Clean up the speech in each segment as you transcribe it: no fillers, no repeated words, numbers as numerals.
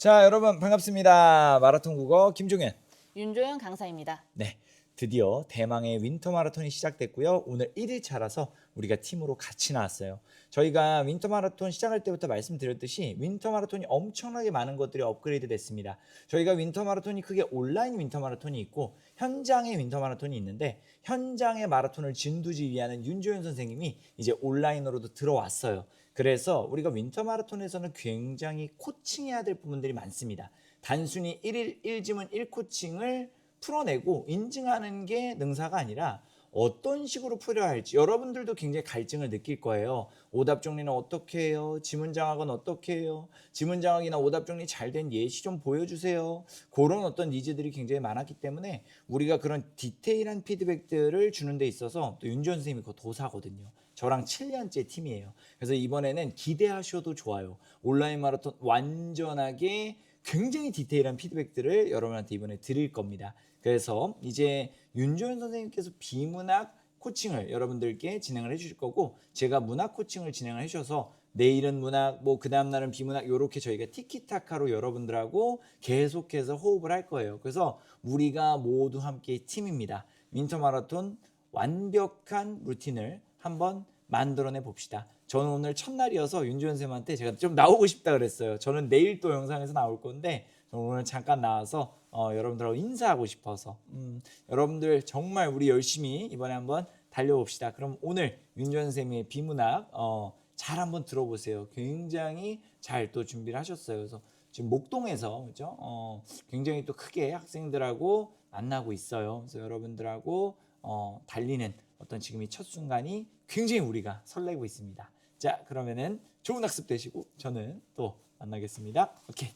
자, 여러분 반갑습니다. 마라톤 국어 김종현. 윤조영 강사입니다. 네, 드디어 대망의 윈터 마라톤이 시작됐고요. 오늘 1일차라서 우리가 팀으로 같이 나왔어요. 저희가 윈터 마라톤 시작할 때부터 말씀드렸듯이 윈터 마라톤이 엄청나게 많은 것들이 업그레이드 됐습니다. 저희가 윈터 마라톤이 크게 온라인 윈터 마라톤이 있고 현장의 윈터 마라톤이 있는데, 현장의 마라톤을 진두지휘하는 윤조현 선생님이 이제 온라인으로도 들어왔어요. 그래서 우리가 윈터 마라톤에서는 굉장히 코칭해야 될 부분들이 많습니다. 단순히 1일 1지문 1코칭을 풀어내고 인증하는 게 능사가 아니라 어떤 식으로 풀어야 할지 여러분들도 굉장히 갈증을 느낄 거예요. 오답 정리는 어떻게 해요? 지문장학은 어떻게 해요? 지문장학이나 오답 정리 잘 된 예시 좀 보여주세요. 그런 어떤 니즈들이 굉장히 많았기 때문에 우리가 그런 디테일한 피드백들을 주는 데 있어서 또 윤지원 선생님이 그 도사거든요. 저랑 7년째 팀이에요. 그래서 이번에는 기대하셔도 좋아요. 온라인 마라톤 완전하게 굉장히 디테일한 피드백들을 여러분한테 이번에 드릴 겁니다. 그래서 이제 윤조현 선생님께서 비문학 코칭을 여러분들께 진행을 해주실 거고, 제가 문학 코칭을 진행을 해주셔서 내일은 문학, 뭐 그 다음날은 비문학, 이렇게 저희가 티키타카로 여러분들하고 계속해서 호흡을 할 거예요. 그래서 우리가 모두 함께 팀입니다. 윈터 마라톤 완벽한 루틴을 한번 만들어내 봅시다. 저는 오늘 첫날이어서 윤지원 쌤한테 제가 좀 나오고 싶다 그랬어요. 저는 내일 또 영상에서 나올 건데 저는 오늘 잠깐 나와서 여러분들하고 인사하고 싶어서 여러분들 정말 우리 열심히 이번에 한번 달려봅시다. 그럼 오늘 윤지원 쌤의 비문학 잘 한번 들어보세요. 굉장히 잘 또 준비를 하셨어요. 그래서 지금 목동에서 그죠? 굉장히 또 크게 학생들하고 만나고 있어요. 그래서 여러분들하고 달리는 어떤 지금 이 첫 순간이 굉장히 우리가 설레고 있습니다. 자, 그러면은 좋은 학습 되시고 저는 또 만나겠습니다. 오케이.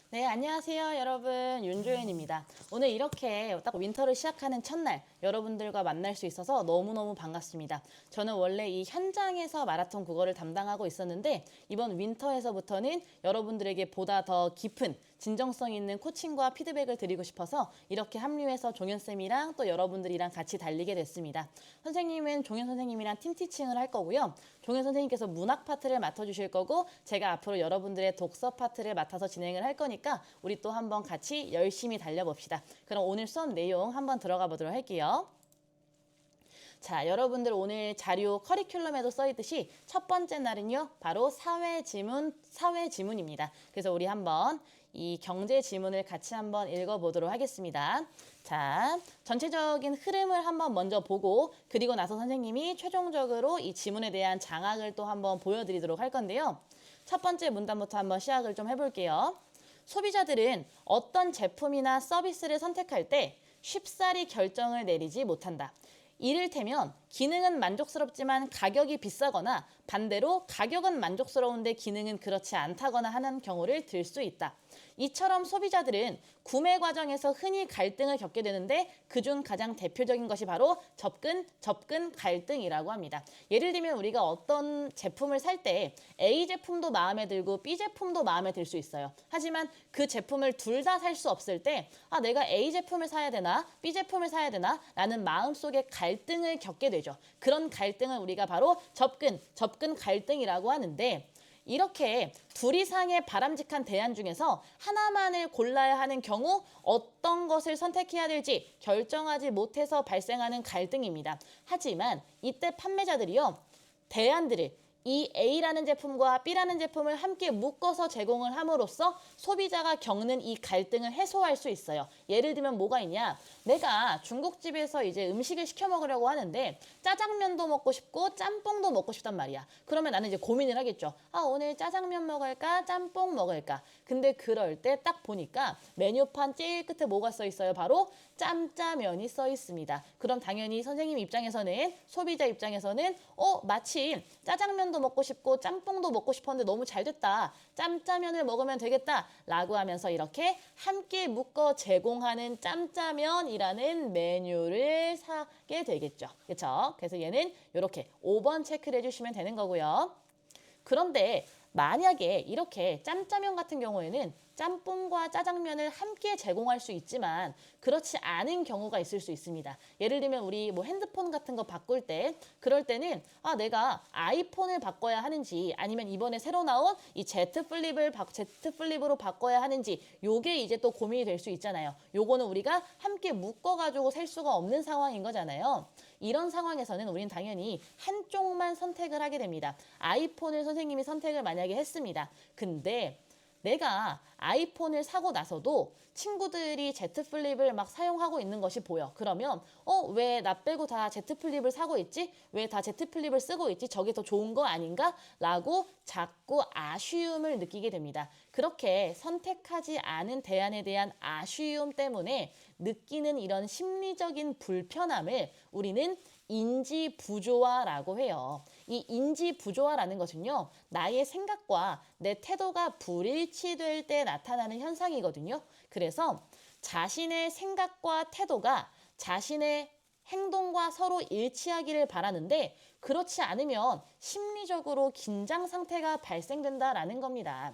네, 안녕하세요 여러분, 윤조연입니다. 오늘 이렇게 딱 윈터를 시작하는 첫날 여러분들과 만날 수 있어서 너무너무 반갑습니다. 저는 원래 이 현장에서 마라톤 국어를 담당하고 있었는데 이번 윈터에서부터는 여러분들에게 보다 더 깊은 진정성 있는 코칭과 피드백을 드리고 싶어서 이렇게 합류해서 종현쌤이랑 또 여러분들이랑 같이 달리게 됐습니다. 선생님은 종현 선생님이랑 팀 티칭을 할 거고요. 종현 선생님께서 문학 파트를 맡아주실 거고, 제가 앞으로 여러분들의 독서 파트를 맡아서 진행을 할 거니까 우리 또 한번 같이 열심히 달려봅시다. 그럼 오늘 수업 내용 한번 들어가 보도록 할게요. 자, 여러분들 오늘 자료 커리큘럼에도 써있듯이 첫 번째 날은요, 바로 사회지문입니다. 그래서 우리 한번 이 경제 지문을 같이 한번 읽어보도록 하겠습니다. 자, 전체적인 흐름을 한번 먼저 보고, 그리고 나서 선생님이 최종적으로 이 지문에 대한 장학을 또 한번 보여드리도록 할 건데요. 첫 번째 문단부터 한번 시작을 좀 해볼게요. 소비자들은 어떤 제품이나 서비스를 선택할 때 쉽사리 결정을 내리지 못한다. 이를테면 기능은 만족스럽지만 가격이 비싸거나 반대로 가격은 만족스러운데 기능은 그렇지 않다거나 하는 경우를 들 수 있다. 이처럼 소비자들은 구매 과정에서 흔히 갈등을 겪게 되는데 그중 가장 대표적인 것이 바로 접근 갈등이라고 합니다. 예를 들면 우리가 어떤 제품을 살 때 A 제품도 마음에 들고 B 제품도 마음에 들 수 있어요. 하지만 그 제품을 둘 다 살 수 없을 때 내가 A 제품을 사야 되나 B 제품을 사야 되나 라는 마음속에 갈등을 겪게 되죠. 그런 갈등을 우리가 바로 접근 갈등이라고 하는데, 이렇게 둘 이상의 바람직한 대안 중에서 하나만을 골라야 하는 경우 어떤 것을 선택해야 될지 결정하지 못해서 발생하는 갈등입니다. 하지만 이때 판매자들이요, 대안들을 이 A라는 제품과 B라는 제품을 함께 묶어서 제공을 함으로써 소비자가 겪는 이 갈등을 해소할 수 있어요. 예를 들면 뭐가 있냐? 내가 중국집에서 이제 음식을 시켜 먹으려고 하는데 짜장면도 먹고 싶고 짬뽕도 먹고 싶단 말이야. 그러면 나는 이제 고민을 하겠죠. 오늘 짜장면 먹을까? 짬뽕 먹을까? 근데 그럴 때 딱 보니까 메뉴판 제일 끝에 뭐가 써 있어요? 바로 짬짜면이 써 있습니다. 그럼 당연히 선생님 입장에서는, 소비자 입장에서는 마침 짜장면도 먹고 싶고 짬뽕도 먹고 싶었는데 너무 잘 됐다. 짬짜면을 먹으면 되겠다. 라고 하면서 이렇게 함께 묶어 제공하는 짬짜면이라는 메뉴를 사게 되겠죠. 그렇죠? 그래서 얘는 이렇게 5번 체크를 해주시면 되는 거고요. 그런데 만약에 이렇게 짬짜면 같은 경우에는 짬뽕과 짜장면을 함께 제공할 수 있지만 그렇지 않은 경우가 있을 수 있습니다. 예를 들면 우리 뭐 핸드폰 같은 거 바꿀 때 그럴 때는 내가 아이폰을 바꿔야 하는지 아니면 이번에 새로 나온 이 Z 플립으로 바꿔야 하는지 요게 이제 또 고민이 될 수 있잖아요. 요거는 우리가 함께 묶어가지고 살 수가 없는 상황인 거잖아요. 이런 상황에서는 우리는 당연히 한쪽만 선택을 하게 됩니다. 아이폰을 선생님이 선택을 만약에 했습니다. 근데 내가 아이폰을 사고 나서도 친구들이 Z 플립을 막 사용하고 있는 것이 보여. 그러면 왜 나 빼고 다 Z 플립을 사고 있지? 왜 다 Z 플립을 쓰고 있지? 저게 더 좋은 거 아닌가? 라고 자꾸 아쉬움을 느끼게 됩니다. 그렇게 선택하지 않은 대안에 대한 아쉬움 때문에 느끼는 이런 심리적인 불편함을 우리는 인지 부조화라고 해요. 이 인지 부조화라는 것은요, 나의 생각과 내 태도가 불일치될 때 나타나는 현상이거든요. 그래서 자신의 생각과 태도가 자신의 행동과 서로 일치하기를 바라는데 그렇지 않으면 심리적으로 긴장 상태가 발생된다라는 겁니다.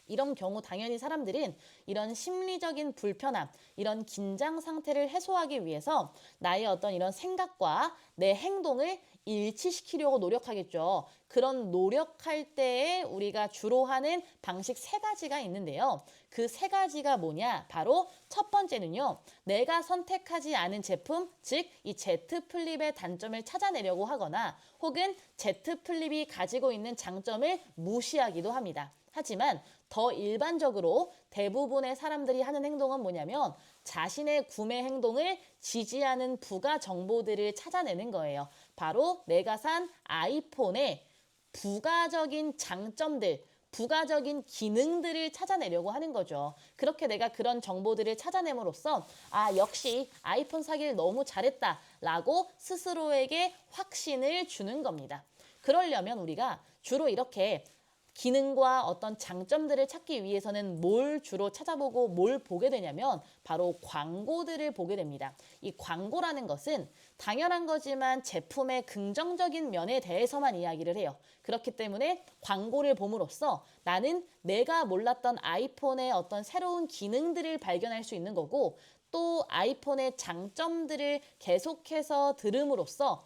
이런 경우 당연히 사람들은 이런 심리적인 불편함, 이런 긴장 상태를 해소하기 위해서 나의 어떤 이런 생각과 내 행동을 일치시키려고 노력하겠죠. 그런 노력할 때에 우리가 주로 하는 방식 3가지가 있는데요. 그 3가지가 뭐냐? 바로 첫 번째는요. 내가 선택하지 않은 제품, 즉 이 Z 플립의 단점을 찾아내려고 하거나 혹은 Z 플립이 가지고 있는 장점을 무시하기도 합니다. 하지만 더 일반적으로 대부분의 사람들이 하는 행동은 뭐냐면 자신의 구매 행동을 지지하는 부가 정보들을 찾아내는 거예요. 바로 내가 산 아이폰의 부가적인 장점들, 부가적인 기능들을 찾아내려고 하는 거죠. 그렇게 내가 그런 정보들을 찾아냄으로써 역시 아이폰 사기를 너무 잘했다라고 스스로에게 확신을 주는 겁니다. 그러려면 우리가 주로 이렇게 기능과 어떤 장점들을 찾기 위해서는 뭘 주로 찾아보고 뭘 보게 되냐면 바로 광고들을 보게 됩니다. 이 광고라는 것은 당연한 거지만 제품의 긍정적인 면에 대해서만 이야기를 해요. 그렇기 때문에 광고를 봄으로써 나는 내가 몰랐던 아이폰의 어떤 새로운 기능들을 발견할 수 있는 거고 또 아이폰의 장점들을 계속해서 들음으로써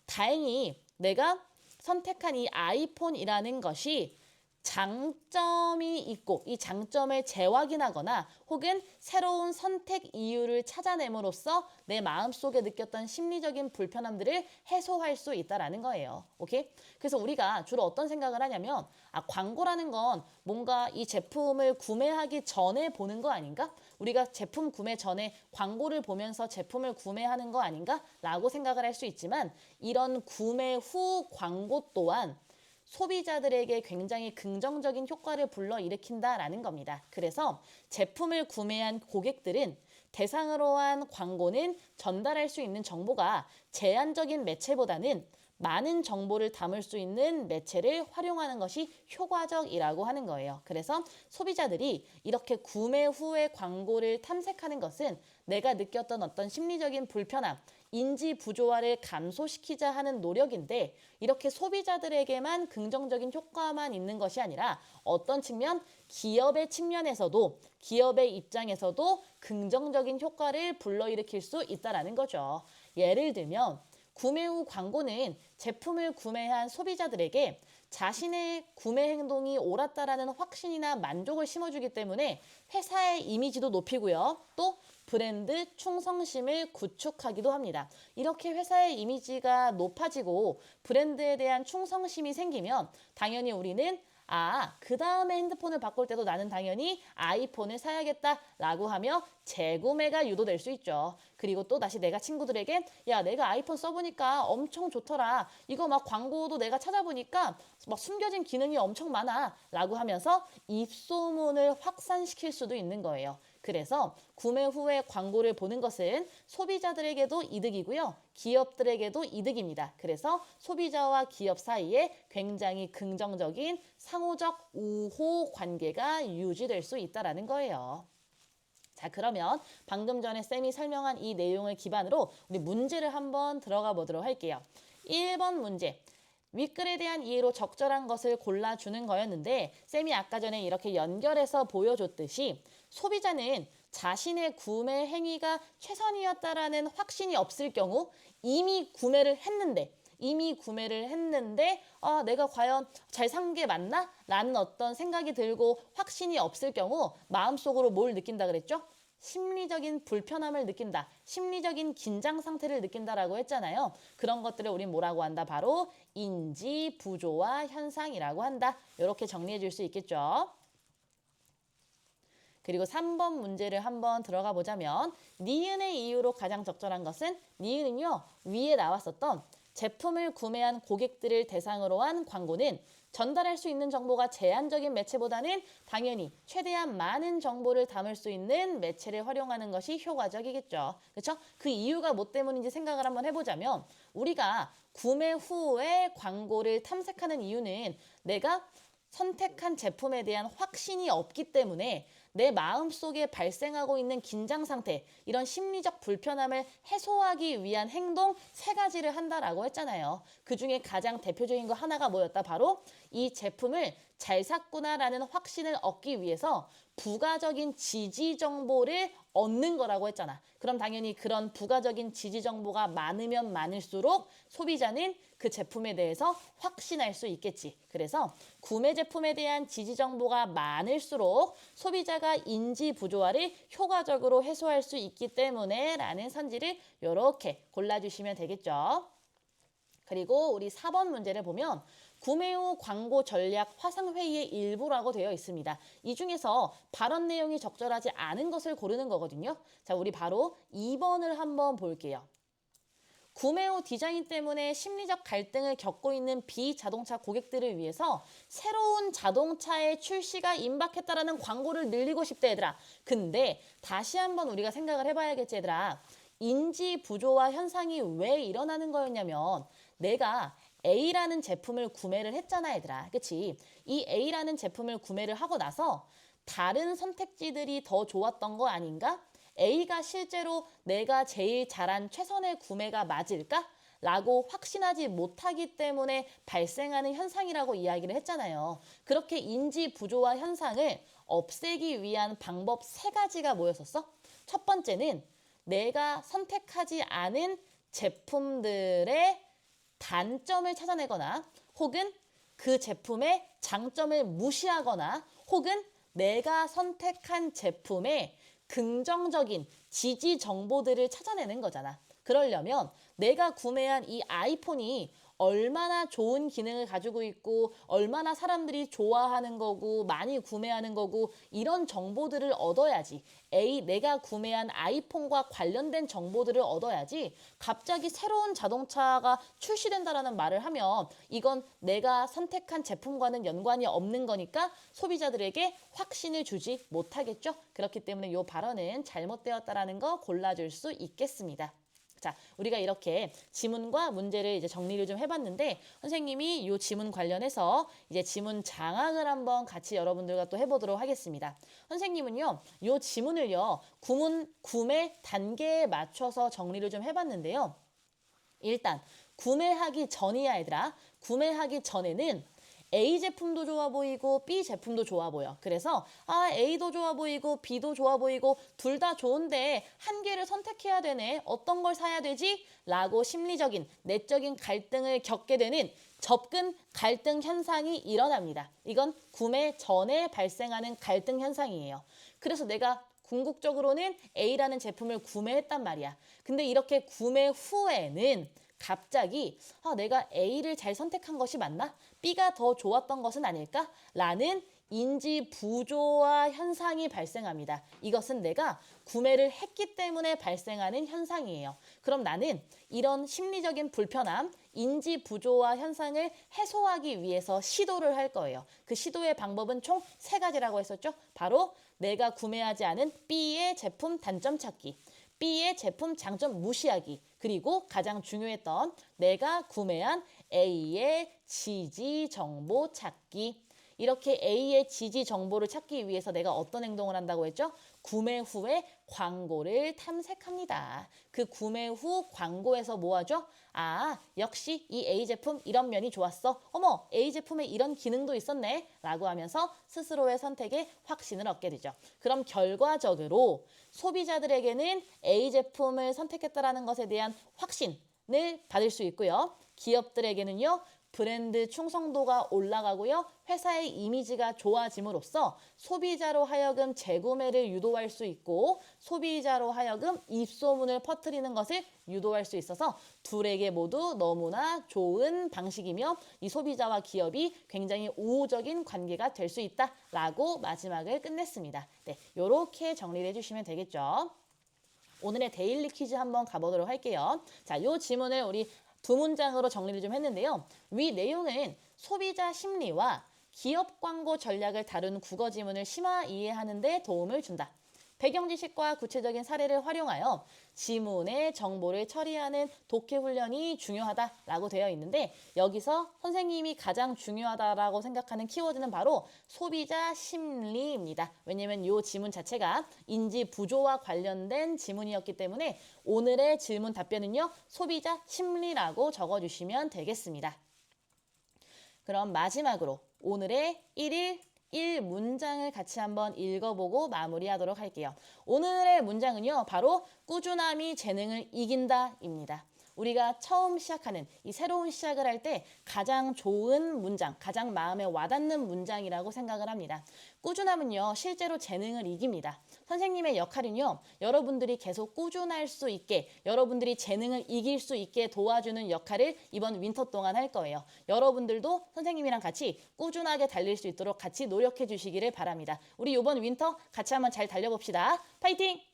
다행히 내가 선택한 이 아이폰이라는 것이 장점이 있고 이 장점을 재확인하거나 혹은 새로운 선택 이유를 찾아냄으로써 내 마음속에 느꼈던 심리적인 불편함들을 해소할 수 있다는 거예요. 오케이? 그래서 우리가 주로 어떤 생각을 하냐면 광고라는 건 뭔가 이 제품을 구매하기 전에 보는 거 아닌가? 우리가 제품 구매 전에 광고를 보면서 제품을 구매하는 거 아닌가? 라고 생각을 할 수 있지만 이런 구매 후 광고 또한 소비자들에게 굉장히 긍정적인 효과를 불러일으킨다라는 겁니다. 그래서 제품을 구매한 고객들은 대상으로 한 광고는 전달할 수 있는 정보가 제한적인 매체보다는 많은 정보를 담을 수 있는 매체를 활용하는 것이 효과적이라고 하는 거예요. 그래서 소비자들이 이렇게 구매 후에 광고를 탐색하는 것은 내가 느꼈던 어떤 심리적인 불편함, 인지 부조화를 감소시키자 하는 노력인데 이렇게 소비자들에게만 긍정적인 효과만 있는 것이 아니라 어떤 측면, 기업의 측면에서도 기업의 입장에서도 긍정적인 효과를 불러일으킬 수 있다는 거죠. 예를 들면 구매 후 광고는 제품을 구매한 소비자들에게 자신의 구매 행동이 옳았다라는 확신이나 만족을 심어주기 때문에 회사의 이미지도 높이고요. 또 브랜드 충성심을 구축하기도 합니다. 이렇게 회사의 이미지가 높아지고 브랜드에 대한 충성심이 생기면 당연히 우리는 그 다음에 핸드폰을 바꿀 때도 나는 당연히 아이폰을 사야겠다라고 하며 재구매가 유도될 수 있죠. 그리고 또 다시 내가 친구들에게 내가 아이폰 써보니까 엄청 좋더라. 이거 막 광고도 내가 찾아보니까 막 숨겨진 기능이 엄청 많아 라고 하면서 입소문을 확산시킬 수도 있는 거예요. 그래서 구매 후에 광고를 보는 것은 소비자들에게도 이득이고요. 기업들에게도 이득입니다. 그래서 소비자와 기업 사이에 굉장히 긍정적인 상호적 우호 관계가 유지될 수 있다는 거예요. 자, 그러면 방금 전에 쌤이 설명한 이 내용을 기반으로 우리 문제를 한번 들어가 보도록 할게요. 1번 문제. 윗글에 대한 이해로 적절한 것을 골라주는 거였는데 쌤이 아까 전에 이렇게 연결해서 보여줬듯이 소비자는 자신의 구매 행위가 최선이었다라는 확신이 없을 경우 이미 구매를 했는데 내가 과연 잘 산 게 맞나? 라는 어떤 생각이 들고 확신이 없을 경우 마음속으로 뭘 느낀다 그랬죠? 심리적인 불편함을 느낀다. 심리적인 긴장 상태를 느낀다라고 했잖아요. 그런 것들을 우린 뭐라고 한다? 바로 인지 부조화 현상이라고 한다. 이렇게 정리해 줄 수 있겠죠. 그리고 3번 문제를 한번 들어가 보자면 니은의 이유로 가장 적절한 것은 니은은요. 위에 나왔었던 제품을 구매한 고객들을 대상으로 한 광고는 전달할 수 있는 정보가 제한적인 매체보다는 당연히 최대한 많은 정보를 담을 수 있는 매체를 활용하는 것이 효과적이겠죠. 그렇죠? 그 이유가 뭐 때문인지 생각을 한번 해보자면 우리가 구매 후에 광고를 탐색하는 이유는 내가 선택한 제품에 대한 확신이 없기 때문에 내 마음속에 발생하고 있는 긴장 상태, 이런 심리적 불편함을 해소하기 위한 행동 3가지를 한다라고 했잖아요. 그중에 가장 대표적인 거 하나가 뭐였다? 바로 이 제품을 잘 샀구나라는 확신을 얻기 위해서 부가적인 지지 정보를 얻는 거라고 했잖아. 그럼 당연히 그런 부가적인 지지 정보가 많으면 많을수록 소비자는 그 제품에 대해서 확신할 수 있겠지. 그래서 구매 제품에 대한 지지 정보가 많을수록 소비자가 인지 부조화를 효과적으로 해소할 수 있기 때문에 라는 선지를 이렇게 골라주시면 되겠죠. 그리고 우리 4번 문제를 보면 구매 후 광고 전략 화상회의의 일부라고 되어 있습니다. 이 중에서 발언 내용이 적절하지 않은 것을 고르는 거거든요. 자, 우리 바로 2번을 한번 볼게요. 구매 후 디자인 때문에 심리적 갈등을 겪고 있는 비자동차 고객들을 위해서 새로운 자동차의 출시가 임박했다라는 광고를 늘리고 싶대 얘들아. 근데 다시 한번 우리가 생각을 해봐야겠지 얘들아. 인지 부조화 현상이 왜 일어나는 거였냐면 내가 A라는 제품을 구매를 했잖아 얘들아. 그치? 이 A라는 제품을 구매를 하고 나서 다른 선택지들이 더 좋았던 거 아닌가? A가 실제로 내가 제일 잘한 최선의 구매가 맞을까? 라고 확신하지 못하기 때문에 발생하는 현상이라고 이야기를 했잖아요. 그렇게 인지 부조화 현상을 없애기 위한 방법 3가지가 뭐였었어? 첫 번째는 내가 선택하지 않은 제품들의 단점을 찾아내거나 혹은 그 제품의 장점을 무시하거나 혹은 내가 선택한 제품의 긍정적인 지지 정보들을 찾아내는 거잖아. 그러려면 내가 구매한 이 아이폰이 얼마나 좋은 기능을 가지고 있고 얼마나 사람들이 좋아하는 거고 많이 구매하는 거고 이런 정보들을 얻어야지. 내가 구매한 아이폰과 관련된 정보들을 얻어야지 갑자기 새로운 자동차가 출시된다라는 말을 하면 이건 내가 선택한 제품과는 연관이 없는 거니까 소비자들에게 확신을 주지 못하겠죠. 그렇기 때문에 이 발언은 잘못되었다라는 거 골라줄 수 있겠습니다. 자, 우리가 이렇게 지문과 문제를 이제 정리를 좀 해봤는데 선생님이 이 지문 관련해서 이제 지문 장악을 한번 같이 여러분들과 또 해보도록 하겠습니다. 선생님은요, 이 지문을요, 구매 단계에 맞춰서 정리를 좀 해봤는데요. 일단 구매하기 전이야 얘들아. 구매하기 전에는 A 제품도 좋아 보이고 B 제품도 좋아 보여. 그래서 A도 좋아 보이고 B도 좋아 보이고 둘 다 좋은데 한 개를 선택해야 되네. 어떤 걸 사야 되지? 라고 심리적인 내적인 갈등을 겪게 되는 접근 갈등 현상이 일어납니다. 이건 구매 전에 발생하는 갈등 현상이에요. 그래서 내가 궁극적으로는 A라는 제품을 구매했단 말이야. 근데 이렇게 구매 후에는 갑자기 내가 A를 잘 선택한 것이 맞나? B가 더 좋았던 것은 아닐까? 라는 인지 부조화 현상이 발생합니다. 이것은 내가 구매를 했기 때문에 발생하는 현상이에요. 그럼 나는 이런 심리적인 불편함, 인지 부조화 현상을 해소하기 위해서 시도를 할 거예요. 그 시도의 방법은 총 3가지라고 했었죠. 바로 내가 구매하지 않은 B의 제품 단점 찾기, B의 제품 장점 무시하기, 그리고 가장 중요했던 내가 구매한 A의 지지 정보 찾기. 이렇게 A의 지지 정보를 찾기 위해서 내가 어떤 행동을 한다고 했죠? 구매 후에 광고를 탐색합니다. 그 구매 후 광고에서 뭐 하죠? 아, 역시 이 A 제품 이런 면이 좋았어. 어머, A 제품에 이런 기능도 있었네. 라고 하면서 스스로의 선택에 확신을 얻게 되죠. 그럼 결과적으로 소비자들에게는 A 제품을 선택했다라는 것에 대한 확신을 받을 수 있고요. 기업들에게는요. 브랜드 충성도가 올라가고요. 회사의 이미지가 좋아짐으로써 소비자로 하여금 재구매를 유도할 수 있고 소비자로 하여금 입소문을 퍼뜨리는 것을 유도할 수 있어서 둘에게 모두 너무나 좋은 방식이며 이 소비자와 기업이 굉장히 우호적인 관계가 될 수 있다라고 마지막을 끝냈습니다. 네, 이렇게 정리를 해주시면 되겠죠. 오늘의 데일리 퀴즈 한번 가보도록 할게요. 자, 이 지문을 우리 두 문장으로 정리를 좀 했는데요. 위 내용은 소비자 심리와 기업 광고 전략을 다룬 국어 지문을 심화 이해하는 데 도움을 준다. 배경 지식과 구체적인 사례를 활용하여 지문의 정보를 처리하는 독해 훈련이 중요하다라고 되어 있는데 여기서 선생님이 가장 중요하다라고 생각하는 키워드는 바로 소비자 심리입니다. 왜냐하면 이 지문 자체가 인지 부조와 관련된 지문이었기 때문에 오늘의 질문 답변은요. 소비자 심리라고 적어주시면 되겠습니다. 그럼 마지막으로 오늘의 1문장을 같이 한번 읽어보고 마무리하도록 할게요. 오늘의 문장은요. 바로 꾸준함이 재능을 이긴다입니다. 우리가 처음 시작하는 이 새로운 시작을 할 때 가장 좋은 문장, 가장 마음에 와닿는 문장이라고 생각을 합니다. 꾸준함은요. 실제로 재능을 이깁니다. 선생님의 역할은요. 여러분들이 계속 꾸준할 수 있게, 여러분들이 재능을 이길 수 있게 도와주는 역할을 이번 윈터 동안 할 거예요. 여러분들도 선생님이랑 같이 꾸준하게 달릴 수 있도록 같이 노력해 주시기를 바랍니다. 우리 이번 윈터 같이 한번 잘 달려봅시다. 파이팅!